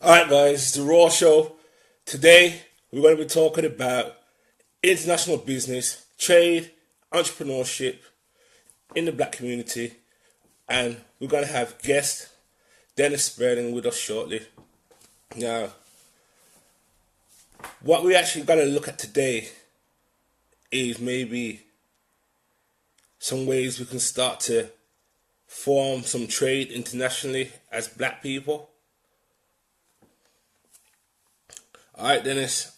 Alright, guys, it's the Raw Show. Today, we're going to be talking about international business, trade, entrepreneurship in the black community, and we're going to have guest Dennis Spreading with us shortly. Now, what we actually going to look at today is maybe some ways we can start to form some trade internationally as black people. Alright, Dennis,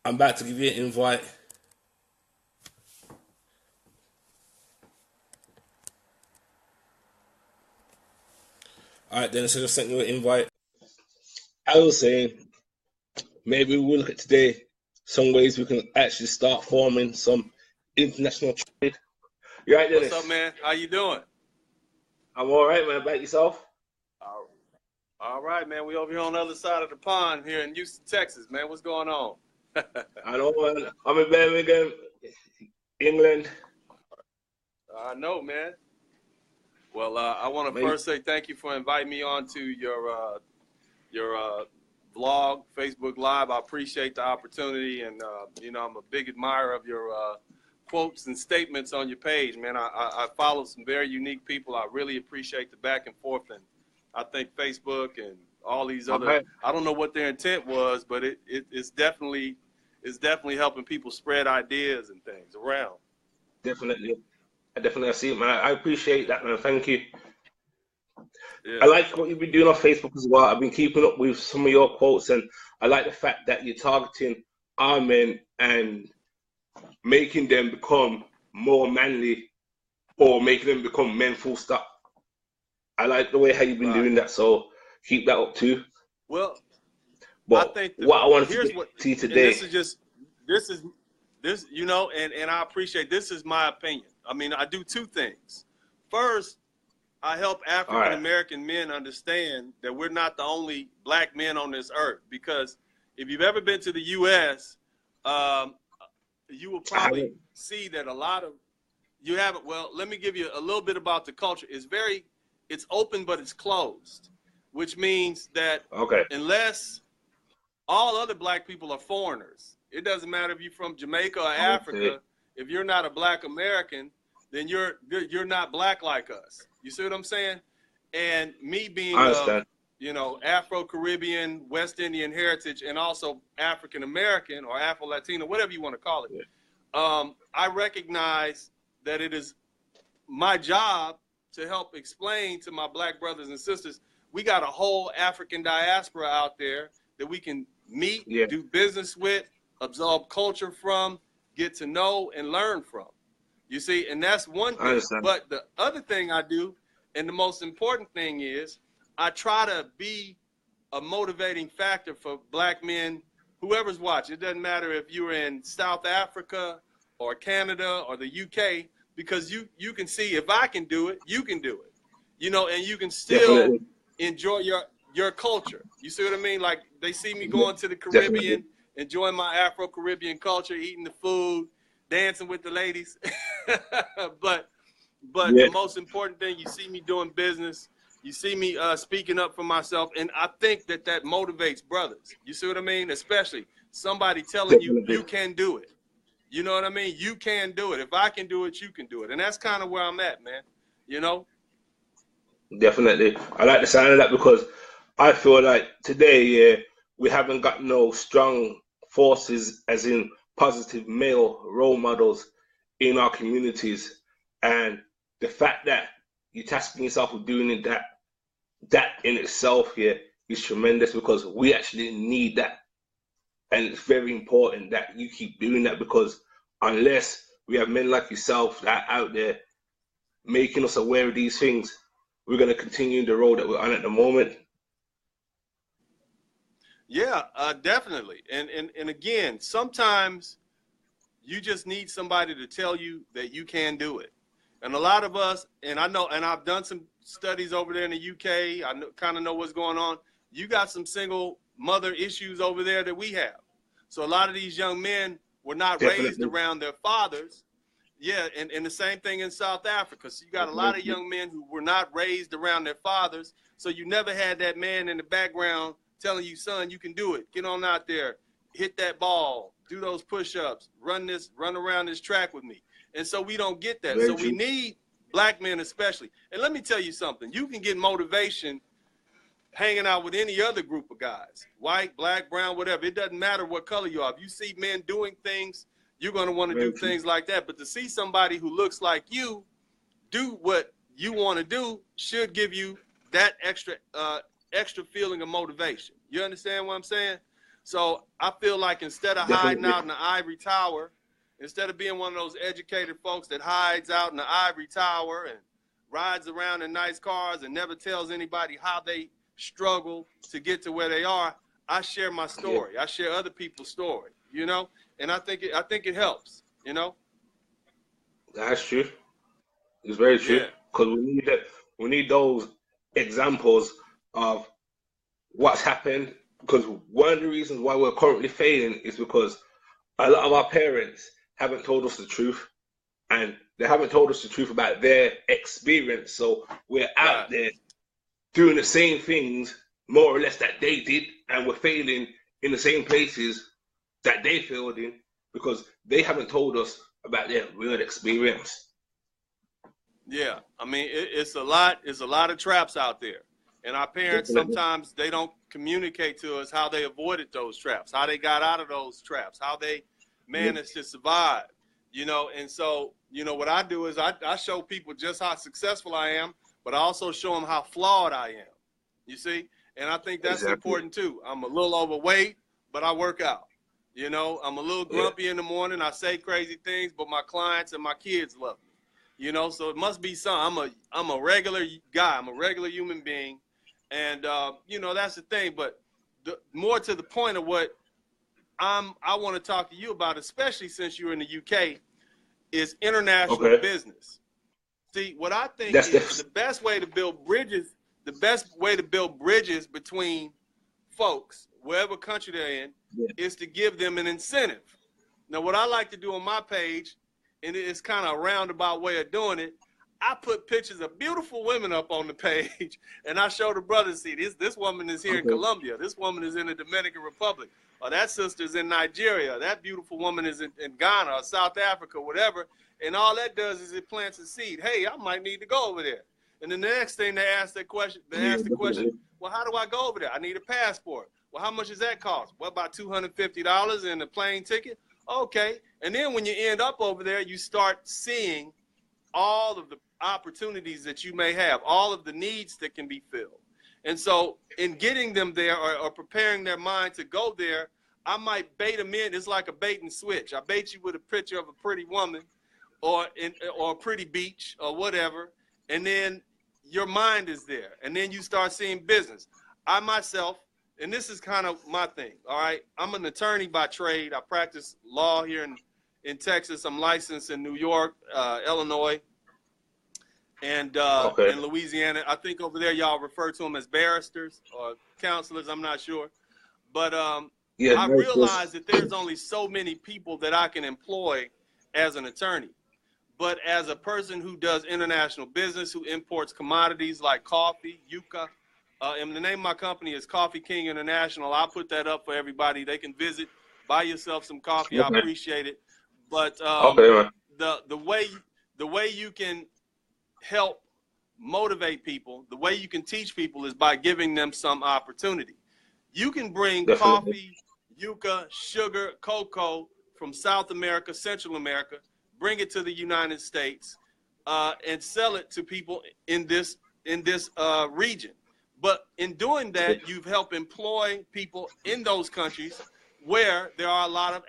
I'm about to give you an invite. Alright, Dennis, I just sent you an invite. I was saying, maybe we'll look at today some ways we can actually start forming some international trade. You right, Dennis? What's up, man? How you doing? I'm all right, man. About yourself? All right, man. We over here on the other side of the pond here in Houston, Texas, man. What's going on? I know, man. I'm in Birmingham, England. I know, man. Well, I want to first say thank you for inviting me on to your vlog, Facebook Live. I appreciate the opportunity, and I'm a big admirer of your quotes and statements on your page, man. I follow some very unique people. I really appreciate the back and forth, and I think Facebook and all these other, I don't know what their intent was, but it's definitely helping people spread ideas and things around. Definitely. I see it, man. I appreciate that, man. Thank you. Yeah. I like what you've been doing on Facebook as well. I've been keeping up with some of your quotes, and I like the fact that you're targeting our men and making them become more manly or making them become men full stop. I like the way how you've been doing that, so keep that up too. Well, but I think what I want to see today. This is, and I appreciate, this is my opinion. I mean, I do two things. First, I help African American men understand that we're not the only black men on this earth. Because if you've ever been to the U.S., you will probably see that a lot of you haven't. Well, let me give you a little bit about the culture. It's open, but it's closed, which means that unless all other black people are foreigners, it doesn't matter if you're from Jamaica or Africa. If you're not a black American, then you're not black like us. You see what I'm saying? And me being Afro-Caribbean, West Indian heritage, and also African American or Afro-Latino, whatever you want to call it, I recognize that it is my job to help explain to my black brothers and sisters, we got a whole African diaspora out there that we can meet, do business with, absorb culture from, get to know and learn from. You see, and that's one thing. But the other thing I do, and the most important thing is, I try to be a motivating factor for black men, whoever's watching. It doesn't matter if you're in South Africa or Canada or the UK, because you can see, if I can do it, you can do it, and you can still enjoy your culture. You see what I mean? Like, they see me going to the Caribbean, enjoying my Afro-Caribbean culture, eating the food, dancing with the ladies. but the most important thing, you see me doing business, you see me speaking up for myself, and I think that motivates brothers. You see what I mean? Especially somebody telling you, you can do it. You know what I mean? You can do it. If I can do it, you can do it. And that's kind of where I'm at, man. Definitely. I like the sound of that, because I feel like today, we haven't got no strong forces, as in positive male role models in our communities. And the fact that you're tasking yourself with doing it, that in itself is tremendous, because we actually need that. And it's very important that you keep doing that, because unless we have men like yourself that are out there making us aware of these things, we're going to continue the road that we're on at the moment. Yeah, definitely. And again, sometimes you just need somebody to tell you that you can do it. And a lot of us, and I know, and I've done some studies over there in the UK, I kind of know what's going on. You got some single mother issues over there that we have. So a lot of these young men were not raised around their fathers. Yeah, and the same thing in South Africa. So you got a lot of young men who were not raised around their fathers. So you never had that man in the background telling you, son, you can do it. Get on out there, hit that ball, do those push-ups, run around this track with me. And so we don't get that. Very So we true. need black men especially. And let me tell you something. You can get motivation hanging out with any other group of guys, white, black, brown, whatever. It doesn't matter what color you are. If you see men doing things, you're going to want to do things like that. But to see somebody who looks like you do what you want to do should give you that extra feeling of motivation. You understand what I'm saying? So I feel like instead of hiding out in the ivory tower, instead of being one of those educated folks that hides out in the ivory tower and rides around in nice cars and never tells anybody how they struggle to get to where they are, I share my story. I share other people's story, you know, and I think it helps, you know. That's true. It's very true, because we need that. We need those examples of what's happened. Because one of the reasons why we're currently failing is because a lot of our parents haven't told us the truth, and they haven't told us the truth about their experience. So we're out there doing the same things, more or less, that they did, and we're failing in the same places that they failed in because they haven't told us about their real experience. Yeah, I mean, it's a lot of traps out there, and our parents sometimes they don't communicate to us how they avoided those traps, how they got out of those traps, how they managed to survive, you know. And so, you know, what I do is I show people just how successful I am, but I also show them how flawed I am, you see. And I think that's important too. I'm a little overweight, but I work out. You know, I'm a little grumpy in the morning. I say crazy things, but my clients and my kids love me. You know, so it must be something. I'm a regular guy. I'm a regular human being. And, you know, that's the thing. But more to the point of what I want to talk to you about, especially since you're in the UK, is international business. See, what I think is the best way to build bridges between folks, wherever country they're in, is to give them an incentive. Now, what I like to do on my page, and it's kind of a roundabout way of doing it, I put pictures of beautiful women up on the page, and I show the brothers, see, this woman is here in Colombia. This woman is in the Dominican Republic. Or that sister's in Nigeria. That beautiful woman is in Ghana or South Africa, whatever. And all that does is it plants a seed. Hey, I might need to go over there. And then the next thing they ask the question, well, how do I go over there? I need a passport. Well, how much does that cost? Well, about $250 and a plane ticket. Okay. And then when you end up over there, you start seeing all of the opportunities that you may have, all of the needs that can be filled. And so in getting them there or preparing their mind to go there, I might bait them in. It's like a bait and switch. I bait you with a picture of a pretty woman or a pretty beach or whatever. And then your mind is there. And then you start seeing business. I myself, and this is kind of my thing, all right? I'm an attorney by trade. I practice law here in Texas. I'm licensed in New York, Illinois, and in Louisiana. I think over there y'all refer to them as barristers or counselors. I'm not sure. But I realize that there's only so many people that I can employ as an attorney. But as a person who does international business, who imports commodities like coffee, yucca, and the name of my company is Coffee King International. I'll put that up for everybody. They can visit, buy yourself some coffee. I appreciate it. But the way you can help motivate people, the way you can teach people is by giving them some opportunity. You can bring coffee, yucca, sugar, cocoa from South America, Central America, bring it to the United States, and sell it to people in this region. But in doing that, you've helped employ people in those countries where there are a lot of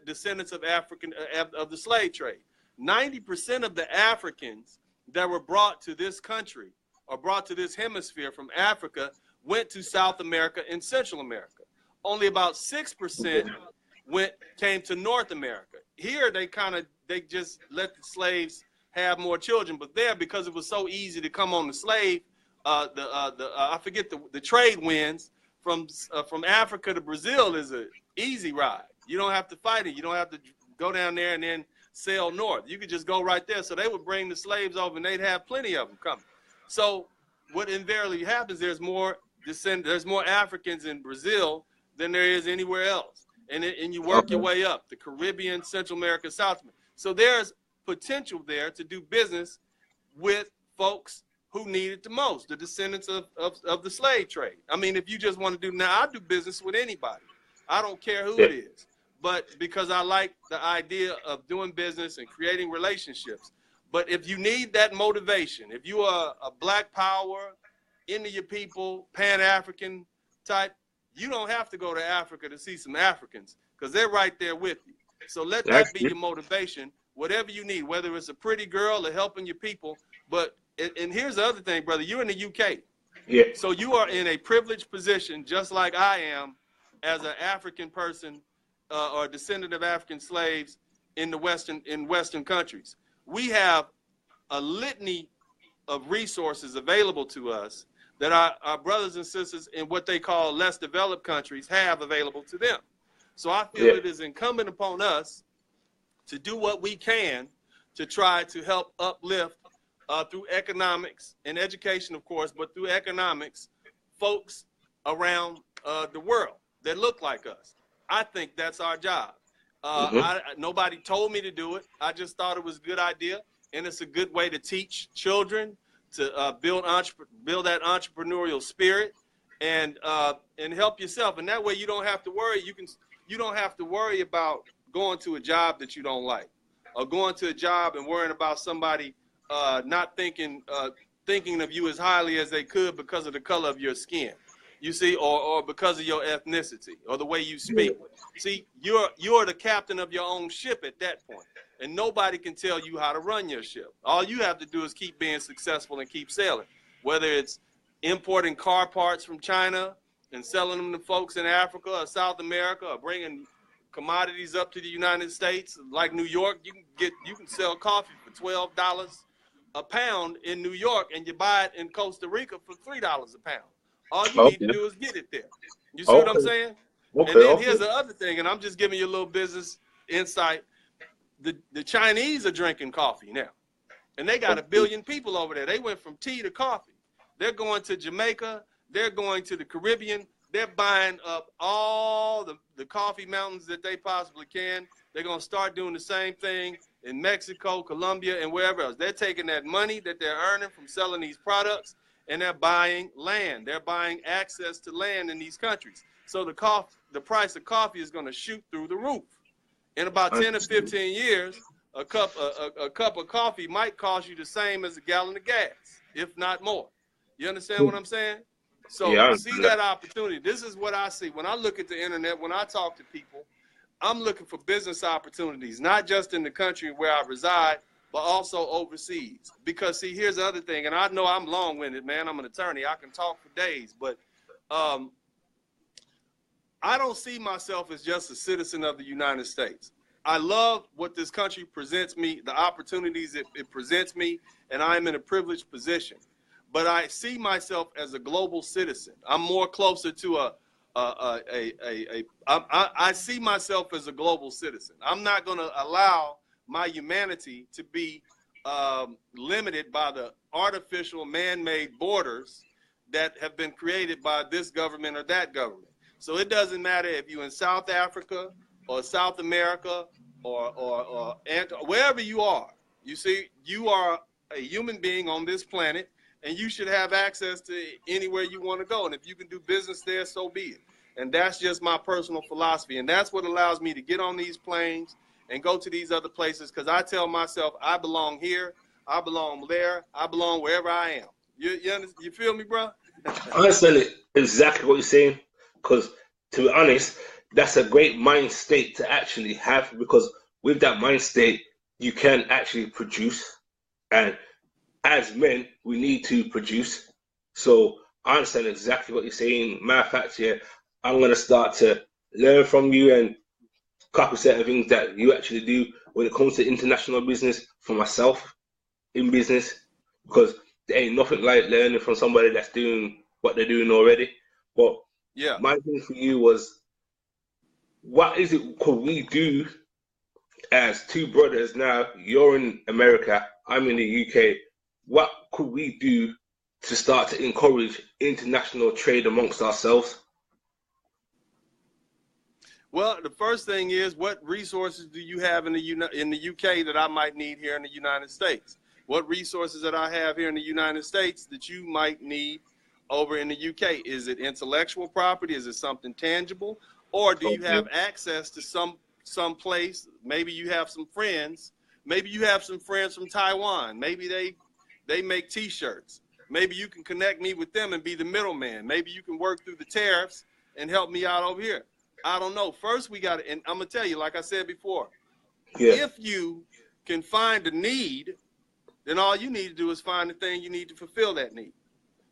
descendants of the slave trade. 90% of the Africans that were brought to this country or brought to this hemisphere from Africa went to South America and Central America. Only about 6% came to North America. Here they just let the slaves have more children, but there, because it was so easy to come on the slave, I forget the trade winds from Africa to Brazil is an easy ride. You don't have to fight it. You don't have to go down there and then sail north. You could just go right there. So they would bring the slaves over, and they'd have plenty of them coming. So what invariably happens, there's more there's more Africans in Brazil than there is anywhere else. And you work your way up, the Caribbean, Central America, South America. So there's potential there to do business with folks who need it the most, the descendants of the slave trade. I mean, if you just want to do, now I do business with anybody. I don't care who it is, but because I like the idea of doing business and creating relationships. But if you need that motivation, if you are a Black Power, into your people, Pan-African type, you don't have to go to Africa to see some Africans because they're right there with you. So let that be your motivation, whatever you need, whether it's a pretty girl or helping your people. But, and here's the other thing, brother, you're in the UK. Yeah. So you are in a privileged position, just like I am, as an African person or a descendant of African slaves in Western countries. We have a litany of resources available to us that our brothers and sisters in what they call less developed countries have available to them. So I feel it is incumbent upon us to do what we can to try to help uplift through economics and education, of course, but through economics, folks around the world that look like us. I think that's our job. Nobody told me to do it. I just thought it was a good idea, and it's a good way to teach children to build that entrepreneurial spirit and help yourself. And that way you don't have to worry. You don't have to worry about going to a job that you don't like, or going to a job and worrying about somebody not thinking of you as highly as they could because of the color of your skin, you see, or because of your ethnicity or the way you speak. See, you're the captain of your own ship at that point. And nobody can tell you how to run your ship. All you have to do is keep being successful and keep sailing. Whether it's importing car parts from China and selling them to folks in Africa or South America, or bringing commodities up to the United States, like New York, you can sell coffee for $12 a pound in New York, and you buy it in Costa Rica for $3 a pound. All you need to do is get it there. You see what I'm saying? And then here's the other thing, and I'm just giving you a little business insight. The Chinese are drinking coffee now, and they got 1 billion people over there. They went from tea to coffee. They're going to Jamaica. They're going to the Caribbean. They're buying up all the coffee mountains that they possibly can. They're going to start doing the same thing in Mexico, Colombia, and wherever else. They're taking that money that they're earning from selling these products, and they're buying land. They're buying access to land in these countries. So the price of coffee is going to shoot through the roof. In about 10 or 15 years, a cup of coffee might cost you the same as a gallon of gas, if not more. You understand what I'm saying? So see that opportunity. This is what I see. When I look at the internet, when I talk to people, I'm looking for business opportunities, not just in the country where I reside, but also overseas. Because see, here's the other thing, and I know I'm long-winded, man. I'm an attorney. I can talk for days, but I don't see myself as just a citizen of the United States. I love what this country presents me, the opportunities it presents me, and I'm in a privileged position. But I see myself as a global citizen. I'm more closer to I see myself as a global citizen. I'm not going to allow my humanity to be limited by the artificial man-made borders that have been created by this government or that government. So it doesn't matter if you're in South Africa or South America or wherever you are. You see, you are a human being on this planet, and you should have access to anywhere you want to go. And if you can do business there, so be it. And that's just my personal philosophy. And that's what allows me to get on these planes and go to these other places, because I tell myself I belong here, I belong there, I belong wherever I am. You feel me, bro? I understand exactly what you're saying, because to be honest, that's a great mind state to actually have, because with that mind state, you can actually produce. And as men, we need to produce. So I understand exactly what you're saying. Matter of fact, yeah, I'm going to start to learn from you and a couple set of things that you actually do when it comes to international business for myself in business, because there ain't nothing like learning from somebody that's doing what they're doing already. But yeah, my thing for you was, what is it could we do as two brothers? Now you're in America, I'm in the UK. What could we do to start to encourage international trade amongst ourselves? Well, the first thing is, what resources do you have in the UK that I might need here in the United States? What resources that I have here in the United States that you might need over in the UK? Is it intellectual property? Is it something tangible? Or do you have access to some place? Maybe you have some friends. Maybe you have some friends from Taiwan. Maybe they make T-shirts. Maybe you can connect me with them and be the middleman. Maybe you can work through the tariffs and help me out over here. I don't know. First, we got to, and I'm going to tell you, like I said before, if you can find a need, then all you need to do is find the thing you need to fulfill that need.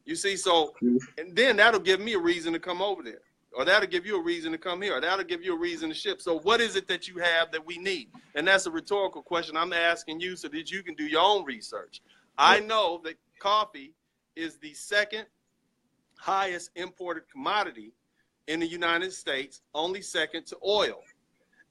You see, so, and then that'll give me a reason to come over there, or that'll give you a reason to come here, or that'll give you a reason to ship. So what is it that you have that we need? And that's a rhetorical question I'm asking you so that you can do your own research. I know that coffee is the second highest imported commodity in the United States, only second to oil.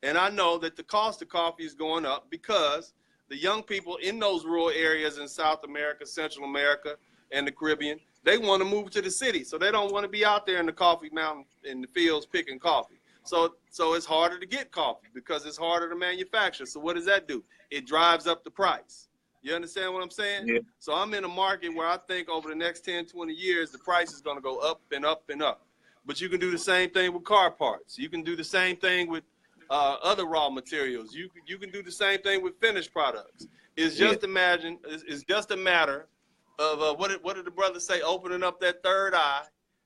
And I know that the cost of coffee is going up because the young people in those rural areas in South America, Central America, and the Caribbean, they want to move to the city. So they don't want to be out there in the coffee mountain in the fields picking coffee. So it's harder to get coffee because it's harder to manufacture. So what does that do? It drives up the price. You understand what I'm saying? Yeah. So I'm in a market where I think over the next 10, 20 years, the price is going to go up and up and up. But you can do the same thing with car parts. You can do the same thing with other raw materials. You can do the same thing with finished products. It's just it's just a matter of what did the brothers say? Opening up that third eye,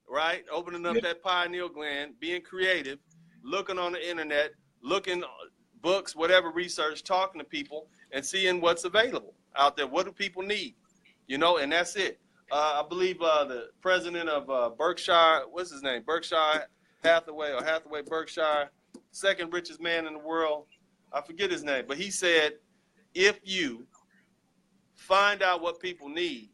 right? Opening up that pineal gland, being creative, looking on the internet, looking books, whatever research, talking to people, and seeing what's available out there. What do people need? You know, and that's it. I believe the president of Berkshire, what's his name? Berkshire Hathaway or Hathaway Berkshire, second richest man in the world. I forget his name, but he said, if you find out what people need,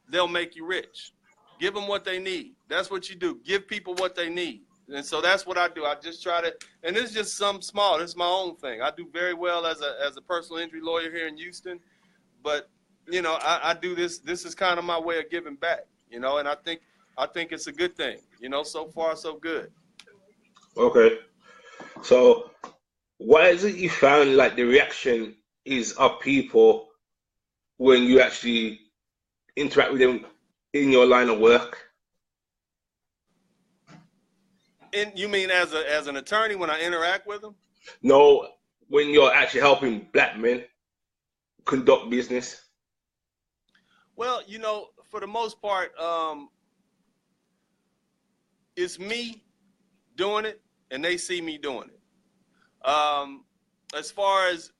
they'll make you rich. Give them what they need. That's what you do. Give people what they need. And so that's what I do. I just try to, and it's just some small, this is my own thing. I do very well as a personal injury lawyer here in Houston, but you know, I do this. This is kind of my way of giving back, you know, and I think it's a good thing, you know, so far so good. Okay. So what is it you found like the reaction is of people when you actually interact with them in your line of work? And you mean as an attorney when I interact with them? No, when you're actually helping black men conduct business. Well, you know, for the most part, it's me doing it, and they see me doing it. As far as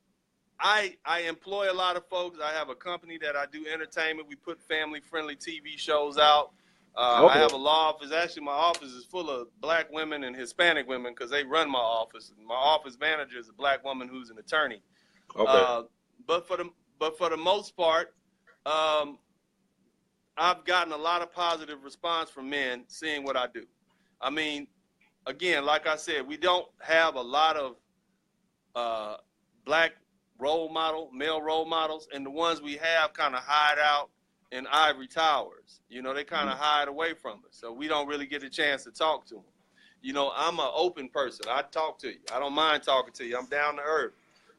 I employ a lot of folks. I have a company that I do entertainment. We put family-friendly TV shows out. I have a law office. Actually, my office is full of black women and Hispanic women because they run my office. My office manager is a black woman who's an attorney. Okay. But for the most part, I've gotten a lot of positive response from men seeing what I do. I mean, again, like I said, we don't have a lot of black male role models, and the ones we have kind of hide out in ivory towers. You know, they kind of hide away from us, so we don't really get a chance to talk to them. You know, I'm an open person. I talk to you. I don't mind talking to you. I'm down to earth,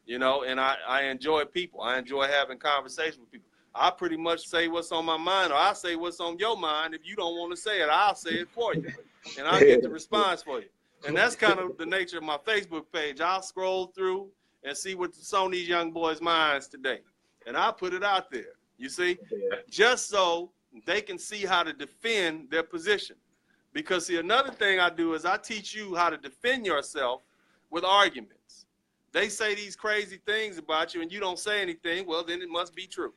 you know, and I enjoy people. I enjoy having conversations with people. I pretty much say what's on my mind, or I say what's on your mind. If you don't want to say it, I'll say it for you, and I'll get the response for you. And that's kind of the nature of my Facebook page. I'll scroll through and see what's on these young boys' minds today, and I'll put it out there, you see, just so they can see how to defend their position. Because, see, another thing I do is I teach you how to defend yourself with arguments. They say these crazy things about you and you don't say anything, well, then it must be true.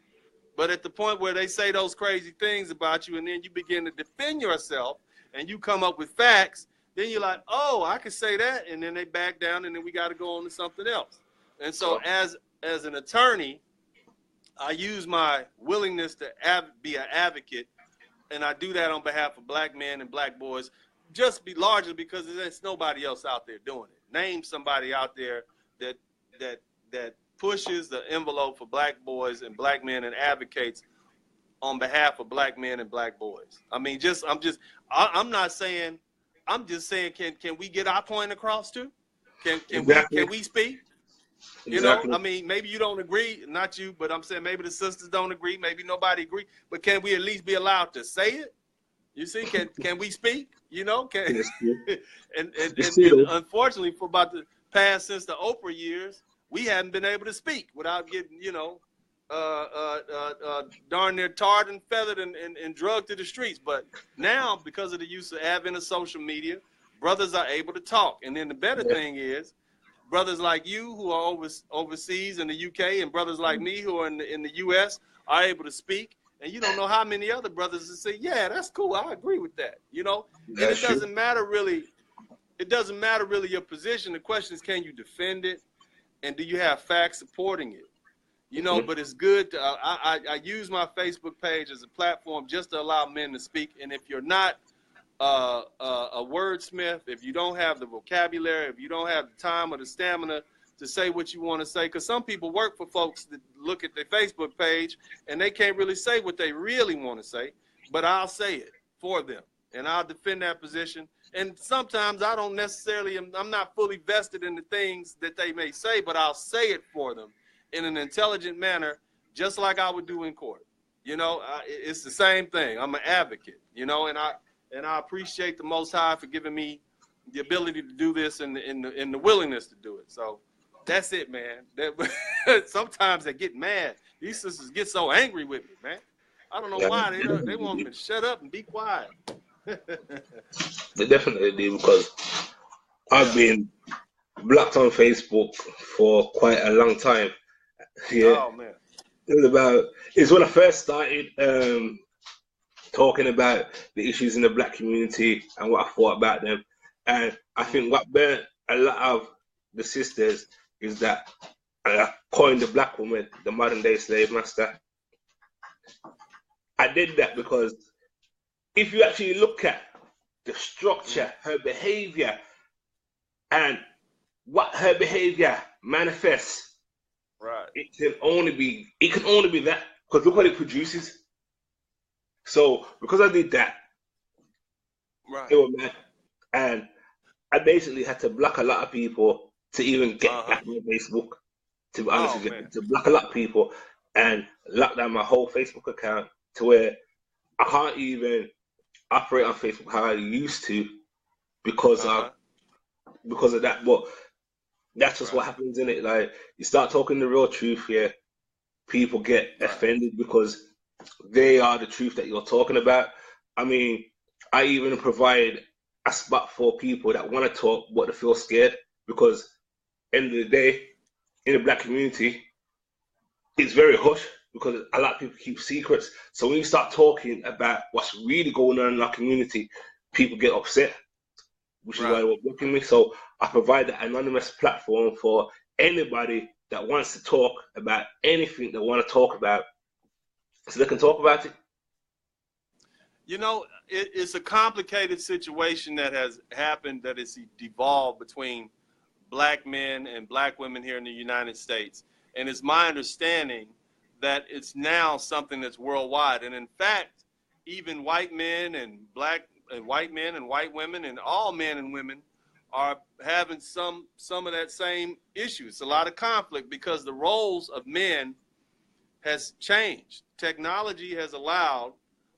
But at the point where they say those crazy things about you and then you begin to defend yourself and you come up with facts, then you're like, oh, I can say that, and then they back down, and then we got to go on to something else. And so as an attorney, I use my willingness to be an advocate, and I do that on behalf of black men and black boys, just largely because there's nobody else out there doing it. Name somebody out there that pushes the envelope for black boys and black men and advocates on behalf of black men and black boys. I mean, I'm not saying, I'm just saying, can we get our point across too? Can we speak? You know, I mean, maybe you don't agree, not you, but I'm saying maybe the sisters don't agree, maybe nobody agree, but can we at least be allowed to say it? You see, can we speak? You know, and unfortunately, for about the past, since the Oprah years, we haven't been able to speak without getting, you know, darn near tarred and feathered and drugged to the streets. But now, because of the use of advent of social media, brothers are able to talk. And then the better thing is, brothers like you who are overseas in the UK, and brothers like me who are in the US are able to speak. And you don't know how many other brothers that say, yeah, that's cool, I agree with that. You know, and it doesn't matter really. It doesn't matter really your position. The question is, can you defend it, and do you have facts supporting it? You know, but it's good to, I use my Facebook page as a platform just to allow men to speak. And if you're not a wordsmith, if you don't have the vocabulary, if you don't have the time or the stamina to say what you want to say, because some people work for folks that look at their Facebook page and they can't really say what they really want to say, but I'll say it for them and I'll defend that position. And sometimes I don't necessarily, I'm not fully vested in the things that they may say, but I'll say it for them in an intelligent manner, just like I would do in court. You know, it's the same thing. I'm an advocate, you know, and I appreciate the Most High for giving me the ability to do this and the willingness to do it. So that's it, man. Sometimes they get mad. These sisters get so angry with me, man. I don't know why. They want me to shut up and be quiet. They definitely do, because I've been blocked on Facebook for quite a long time. Yeah. Oh, man. It's when I first started talking about the issues in the black community and what I thought about them. And I think what burnt a lot of the sisters is that I coined the black woman the modern day slave master. I did that because if you actually look at the structure, her behavior, and what her behavior manifests, right, it can only be that, because look what it produces. So because I did that, right, it was mad. And I basically had to block a lot of people to even get back on Facebook. To be honest with you, to block a lot of people and lock down my whole Facebook account to where I can't even operate on Facebook how I used to because of that. But that's just what happens in it. Like, you start talking the real truth here, people get offended because they are the truth that you're talking about. I mean, I even provide a spot for people that want to talk but they feel scared, because end of the day, in the black community, it's very hush because a lot of people keep secrets. So when you start talking about what's really going on in our community, people get upset, which is why they're blocking me. So I provide that anonymous platform for anybody that wants to talk about anything they want to talk about, so they can talk about it. You know, it's a complicated situation that has happened, that is devolved between black men and black women here in the United States. And it's my understanding that it's now something that's worldwide. And in fact, even white men and white men and white women and all men and women are having some of that same issue. It's a lot of conflict because the roles of men has changed. Technology has allowed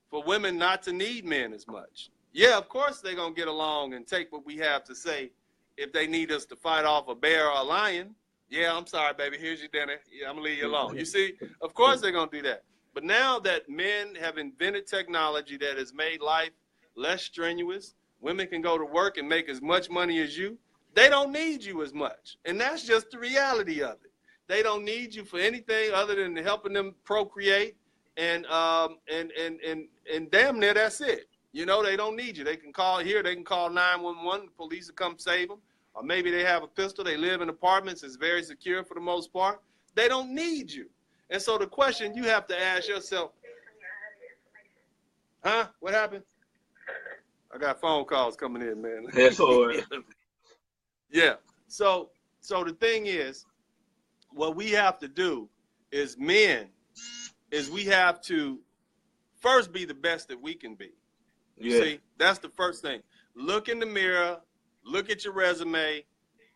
for women not to need men as much. Yeah, of course they're going to get along and take what we have to say if they need us to fight off a bear or a lion. Yeah, I'm sorry, baby. Here's your dinner. Yeah, I'm going to leave you alone. You see, of course they're going to do that. But now that men have invented technology that has made life less strenuous, women can go to work and make as much money as you, they don't need you as much. And that's just the reality of it. They don't need you for anything other than helping them procreate, and damn near that's it. You know, they don't need you. They can call here, they can call 911, the police will come save them. Or maybe they have a pistol, they live in apartments, it's very secure for the most part. They don't need you. And so the question you have to ask yourself, huh? What happened? I got phone calls coming in, man. Yeah, so, yeah. So the thing is, what we have to do is men, is we have to first be the best that we can be. You see, that's the first thing. Look in the mirror, look at your resume,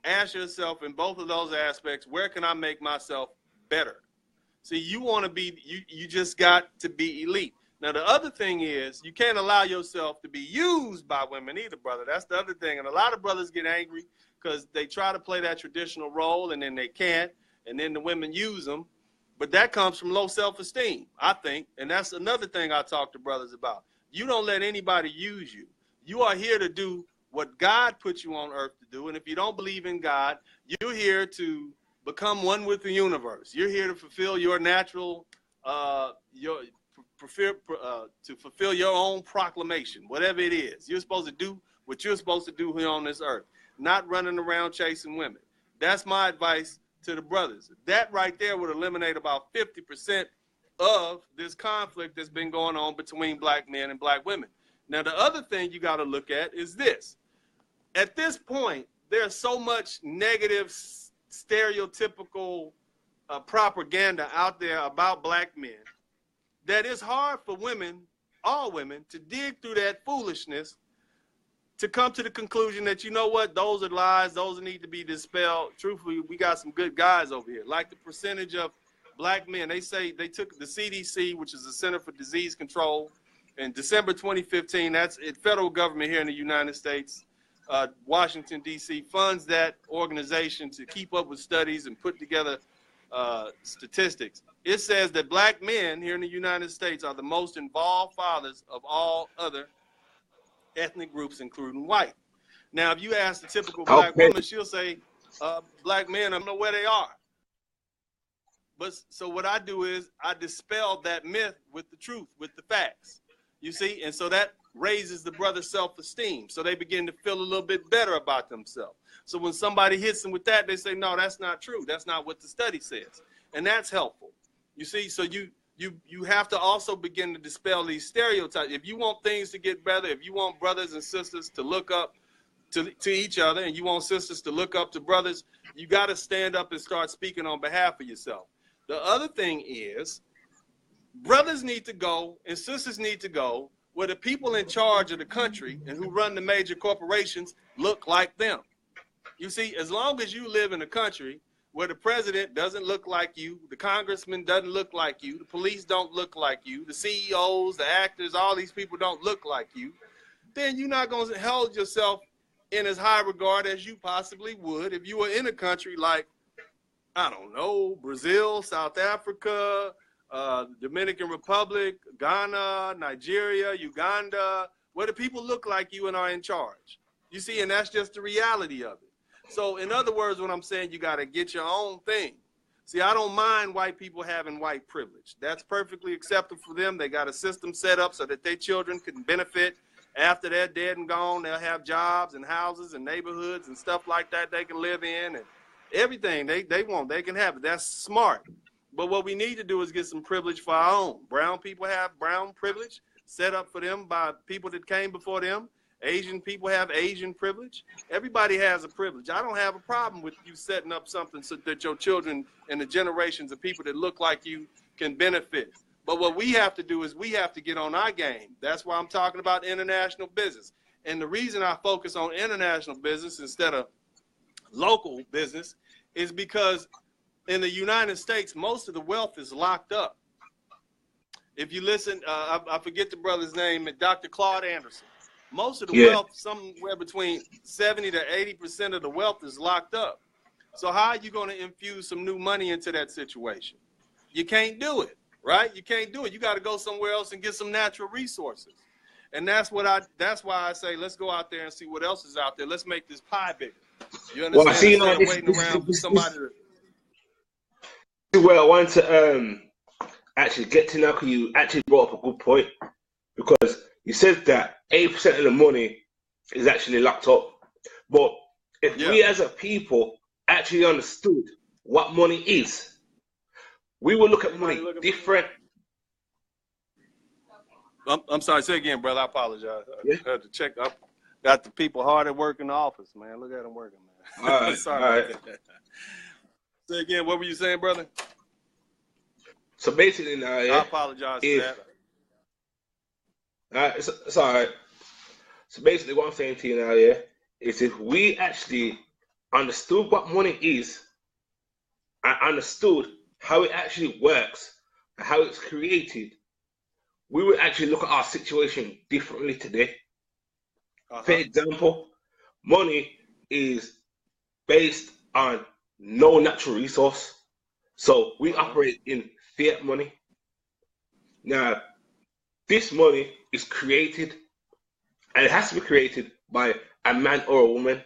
ask yourself in both of those aspects, where can I make myself better? See, you want to be, you just got to be elite. Now, the other thing is you can't allow yourself to be used by women either, brother. That's the other thing. And a lot of brothers get angry because they try to play that traditional role and then they can't, and then the women use them. But that comes from low self-esteem, I think. And that's another thing I talk to brothers about. You don't let anybody use you. You are here to do what God put you on earth to do. And if you don't believe in God, you're here to become one with the universe. You're here to fulfill your natural, to fulfill your own proclamation, whatever it is. You're supposed to do what you're supposed to do here on this earth, not running around chasing women. That's my advice to the brothers. That right there would eliminate about 50% of this conflict that's been going on between black men and black women. Now, the other thing you got to look at is this. At this point, there's so much negative, stereotypical propaganda out there about black men that it's hard for women, all women, to dig through that foolishness to come to the conclusion that, you know what, those are lies, those need to be dispelled. Truthfully, we got some good guys over here. Like the percentage of black men, they say they took the CDC, which is the Center for Disease Control, in December 2015, that's the federal government here in the United States, Washington, D.C., funds that organization to keep up with studies and put together statistics. It says that black men here in the United States are the most involved fathers of all other ethnic groups, including white. Now, if you ask the typical black woman, she'll say, black men, I don't know where they are. But so what I do is I dispel that myth with the truth, with the facts. You see, and so that raises the brother's self-esteem. So they begin to feel a little bit better about themselves. So when somebody hits them with that, they say, no, that's not true. That's not what the study says. And that's helpful. You see, so you have to also begin to dispel these stereotypes. If you want things to get better, if you want brothers and sisters to look up to each other, and you want sisters to look up to brothers, you got to stand up and start speaking on behalf of yourself. The other thing is, brothers need to go and sisters need to go where the people in charge of the country and who run the major corporations look like them. You see, as long as you live in a country where the president doesn't look like you, the congressman doesn't look like you, the police don't look like you, the CEOs, the actors, all these people don't look like you, then you're not going to hold yourself in as high regard as you possibly would if you were in a country like, I don't know, Brazil, South Africa, Dominican Republic, Ghana, Nigeria, Uganda, where the people look like you and are in charge. You see, and that's just the reality of it. So in other words, what I'm saying, you got to get your own thing. See, I don't mind white people having white privilege. That's perfectly acceptable for them. They got a system set up so that their children can benefit. After they're dead and gone, they'll have jobs and houses and neighborhoods and stuff like that they can live in, and everything they want, they can have it. That's smart. But what we need to do is get some privilege for our own. Brown people have brown privilege set up for them by people that came before them. Asian people have Asian privilege. Everybody has a privilege. I don't have a problem with you setting up something so that your children and the generations of people that look like you can benefit. But what we have to do is we have to get on our game. That's why I'm talking about international business. And the reason I focus on international business instead of local business is because in the United States, most of the wealth is locked up. If you listen, I forget the brother's name, Dr. Claude Anderson. Most of the wealth, somewhere between 70 to 80% of the wealth is locked up. So how are you going to infuse some new money into that situation? You can't do it, right? You can't do it. You got to go somewhere else and get some natural resources. And that's why I say, let's go out there and see what else is out there. Let's make this pie bigger. You understand? Well, see, instead of waiting around for somebody to... Well, I want to actually get to know, because you actually brought up a good point, because you said that 80% of the money is actually locked up. But if we as a people actually understood what money is, we will look at money different. I'm sorry, say again, brother. I apologize. I had to check up. Got the people hard at work in the office, man. Look at them working, man. All right, sorry about that. Say again, what were you saying, brother? So basically now, I apologize for that. It's all right. So basically, what I'm saying to you now, yeah, is if we actually understood what money is and understood how it actually works and how it's created, we would actually look at our situation differently today. For Uh-huh. example, money is based on no natural resource. So we Uh-huh. operate in fiat money. Now, this money is created and it has to be created by a man or a woman.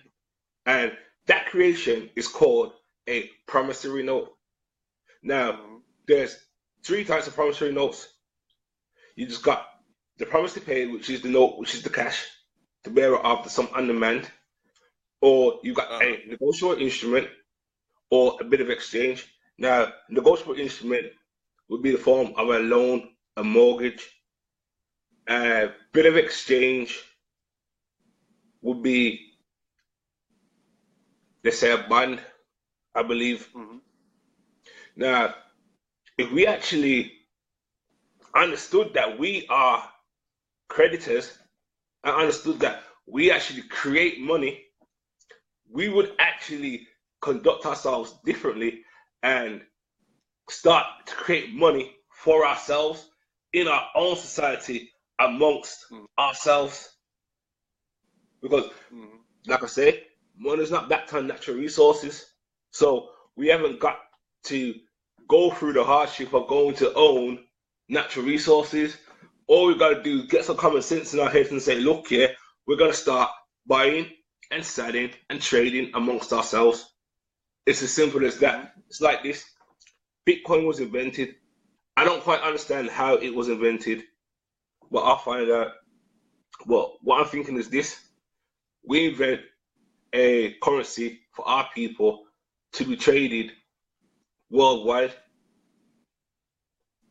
And that creation is called a promissory note. Now, Mm-hmm. there's three types of promissory notes. You just got the promise to pay, which is the note, which is the cash, the bearer of the sum on demand, or you got Uh-huh. a negotiable instrument or a bit of exchange. Now, negotiable instrument would be the form of a loan, a mortgage. A bit of exchange would be, let's say, a bond, I believe. Mm-hmm. Now, if we actually understood that we are creditors and understood that we actually create money, we would actually conduct ourselves differently and start to create money for ourselves in our own society amongst ourselves. Because, Mm-hmm. like I say, money is not backed on natural resources. So we haven't got to go through the hardship of going to own natural resources. All we've got to do is get some common sense in our heads and say, look, yeah, we're going to start buying and selling and trading amongst ourselves. It's as simple as Mm-hmm. that. It's like this. Bitcoin was invented. I don't quite understand how it was invented, but I'll find out. Well, what I'm thinking is this. We invent a currency for our people to be traded worldwide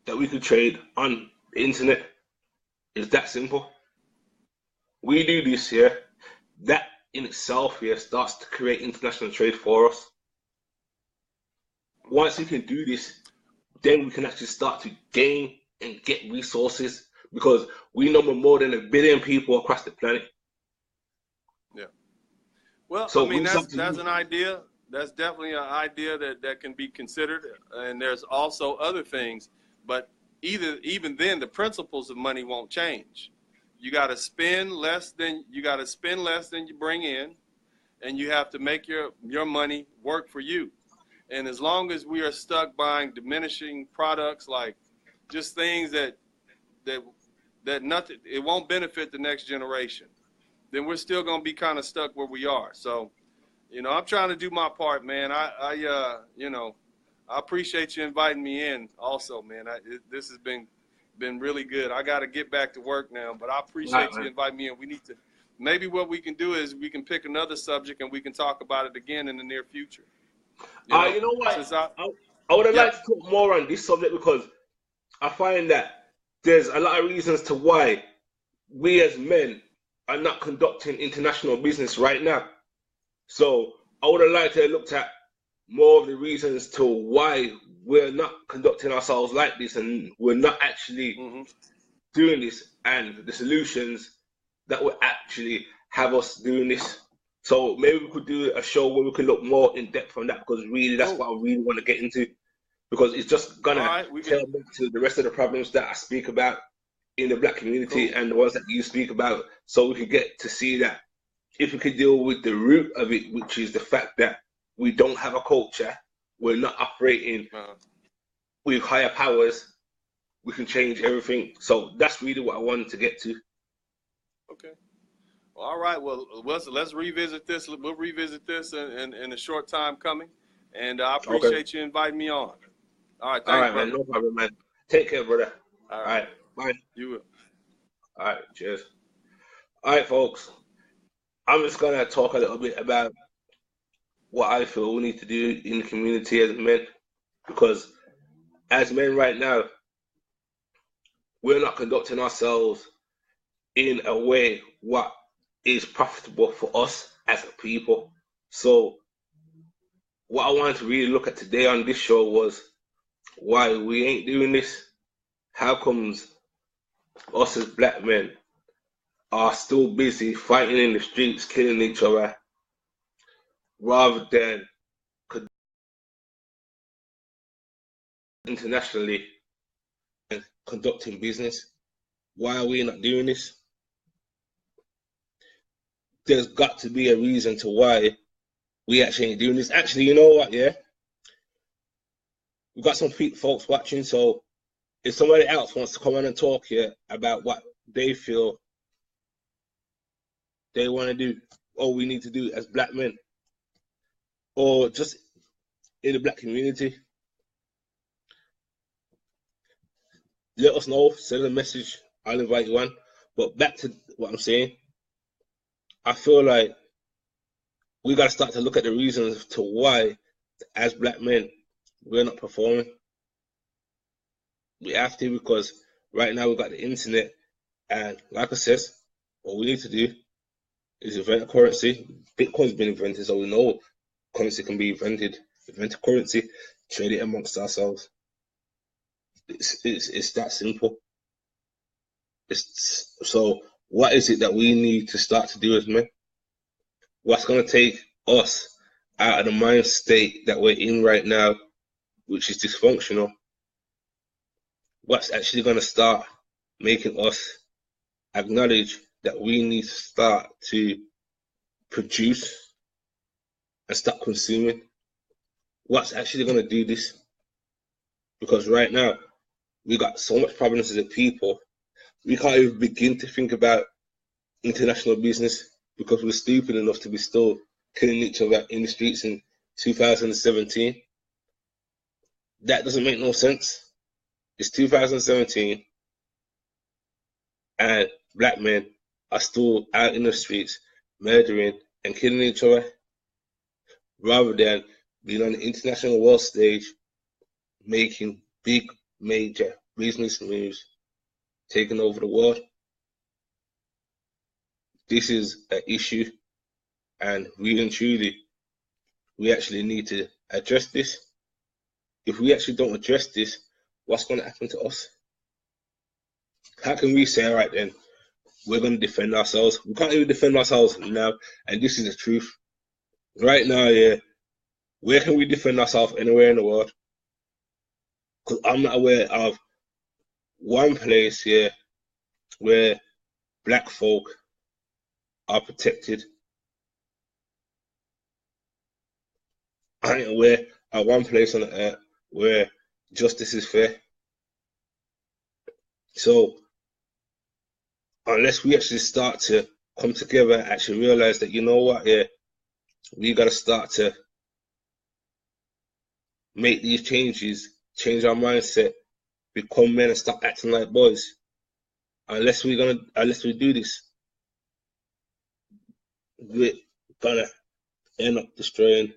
that we could trade on the internet. It's that simple. We do this here. That in itself here starts to create international trade for us. Once we can do this, then we can actually start to gain and get resources because we number more than 1 billion people across the planet. Yeah. Well, I So we mean, just have that's to an idea. That's definitely an idea that can be considered. And there's also other things, but even then, the principles of money won't change. You got to spend less than you bring in, and you have to make your money work for you. And as long as we are stuck buying diminishing products like just things that that nothing, it won't benefit the next generation, then we're still going to be kind of stuck where we are. So, I'm trying to do my part, man. I appreciate you inviting me in also, man. This has been really good. I got to get back to work now, but I right, appreciate you man. inviting me in. We need to, maybe what we can do is we can pick another subject and we can talk about it again in the near future, You know what? since I, I, I would have yeah, liked to talk more on this subject because I find that there's a lot of reasons to why we as men are not conducting international business right now. So I would have liked to have looked at more of the reasons to why we're not conducting ourselves like this and we're not actually mm-hmm. doing this and the solutions that would actually have us doing this. So maybe we could do a show where we could look more in depth on that because really that's Cool. what I really want to get into because it's just All gonna right, we can, tell back to the rest of the problems that I speak about in the black community cool. and the ones that you speak about so we can get to see that if we could deal with the root of it, which is the fact that we don't have a culture, we're not operating Uh, with higher powers, we can change everything. So that's really what I wanted to get to. okay. All right. Well, let's revisit this. We'll revisit this in a short time coming. And I Okay. appreciate you inviting me on. All right. All Thanks, right, man. brother. No problem, man. Take care, brother. All All right. right. Bye. You will. All right. Cheers. All right, folks. I'm just going to talk a little bit about what I feel we need to do in the community as men because as men right now, we're not conducting ourselves in a way what is profitable for us as a people. So what I wanted to really look at today on this show was why we ain't doing this. How comes us as black men are still busy fighting in the streets, killing each other, rather than internationally and conducting business. Why are we not doing this? There's got to be a reason to why we actually ain't doing this. Actually, you know what? Yeah, we've got some folks watching, so if somebody else wants to come on and talk here about what they feel they want to do or we need to do as black men, or just in the black community, let us know. Send a message. I'll invite you on. But back to what I'm saying, I feel like we got to start to look at the reasons to why, as black men, we're not performing. We have to, because right now we've got the internet, and like I said, what we need to do is invent a currency. Bitcoin's been invented, so we know currency can be invented. Invent a currency, trade it amongst ourselves. It's that simple. So what is it that we need to start to do as men? What's going to take us out of the mind state that we're in right now, which is dysfunctional? What's actually going to start making us acknowledge that we need to start to produce and start consuming? What's actually going to do this? Because right now, we got so much problems as a people, we can't even begin to think about international business because we're stupid enough to be still killing each other in the streets in 2017. That doesn't make no sense. It's 2017 and black men are still out in the streets murdering and killing each other, rather than being on the international world stage making big major business moves, taking over the world. This is an issue, and really and truly, we actually need to address this. If we actually don't address this, what's going to happen to us? How can we say, all right, then, we're going to defend ourselves? We can't even defend ourselves now, and this is the truth. Right now, yeah, where can we defend ourselves anywhere in the world? Because I'm not aware of one place here where black folk are protected. I ain't aware of one place on the earth where justice is fair. So unless we actually start to come together and actually realize that, you know what, yeah, we got to start to make these changes, change our mindset, become men and stop acting like boys. Unless we do this, we're gonna end up destroying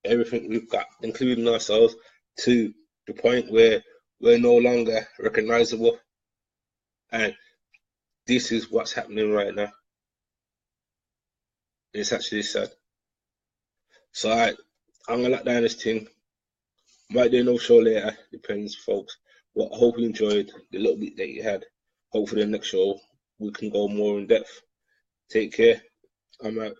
everything we've got, including ourselves, to the point where we're no longer recognizable. And this is what's happening right now. It's actually sad. So I'm gonna lock down this thing. Might do no show later, depends, folks. Well, I hope you enjoyed the little bit that you had. Hopefully the next show we can go more in depth. Take care. I'm out.